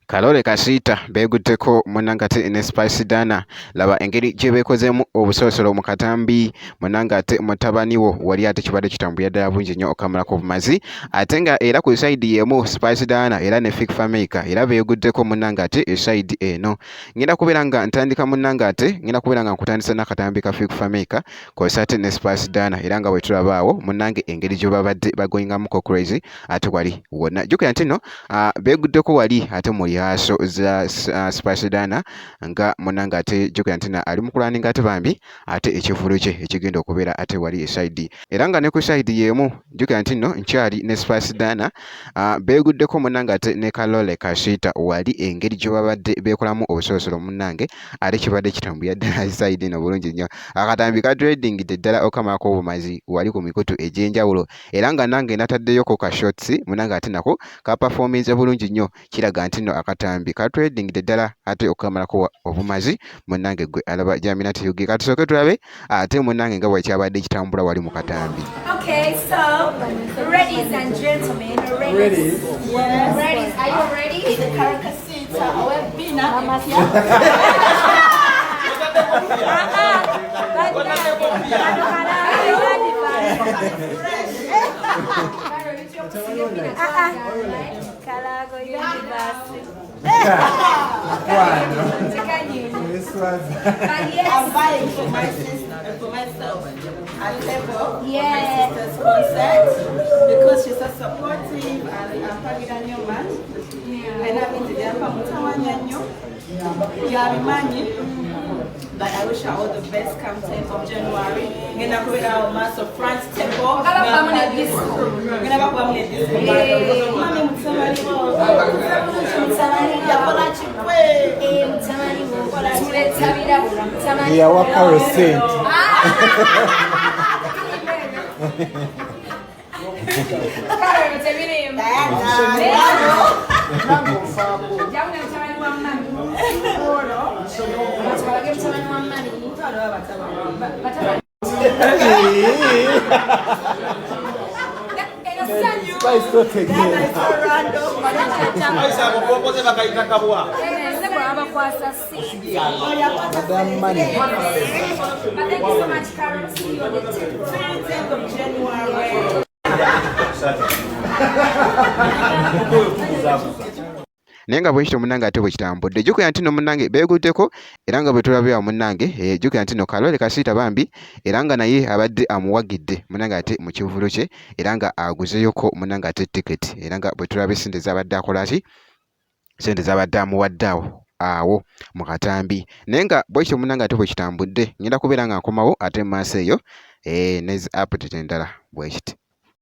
Kalole Kasita beeguddeko munnanga ate ne Spice Dana laba engeri gye beekozeemu obusoosolo mu katambi munnanga ate mutabani wo wali ate kibadde kitambulira ddala bulungi nnyo okamalako obumazi ate nga era ku sayidi y'emu Spice Dana era ne Fik Fameka era beeguddeko munnanga ate esayidi eno ngenda kubeera nga ntandika munnanga ate ngenda kubeera nga nkutandisa n'akatambi ka Fik Fameka kw'ossa ate ne Spice Dana era nga bwe tulaba awo munnange engeri gye babadde bagoyingamuko crazy ate wali wonna jjukira nti nno beeguddeko wali ate muli yaso za Spice Dana nga munnanga ate jjukira nti ali mu kulaninga ate bambi ate ekivulo kye ekigenda okubeera ate wali esayidi era nga ne ku sayidi y'emu jjukira nti nno nkyali ne Spice Dana beeguddeko munnanga ate ne Kalole Kasita wali engeri gye babadde beekolamu obusoosolo munnange ate kibadde kitambulira ddala sayidi eno bulungi nnyo akatambi katredingidde ddala okamalako obumazi wali ku mikutu egy'enjawulo era nga nange nataddeyoko ka shots munnanga ate nako kapafominze bulungi nnyo kiraga nti nno akatambi katredingidde ddala ate okukamalako obumazi munnange gwe alaba Jaminati Yugi katusooke tulabe ate munnange nga bwekyabadde kitambula wali mu katambi. Okay, so ladies and gentlemen, ready? Yes. Ready? Are you ready? The Karakasita, Bina, I'm buying for my sister and for myself at Level, my sister's concert because she's so supportive and I'm probably a new man. And I'm into the but I wish her all the best come 10th of January. I'm going to put our mass of France Temple. I'm going to naye nga bwekityo munnange ate bwekitambudde jjukira nti nno munnange beeguddeko era nga bwe tulabira munnange jjukira nti nno Kalole Kasita bambi era nga naye abadde amuwagidde munnange ate mu kivulo kye era nga aguzeyoko munnange ate tiketi era nga bwe tulaba essente z'abadde akola ki sente z'abadde amuwadde awo mu katambi naye nga bwekityo munnange ate bwekitambudde ngenda kubeera nga nkomawo ate mu maaso eyo ne update endala bwekiti.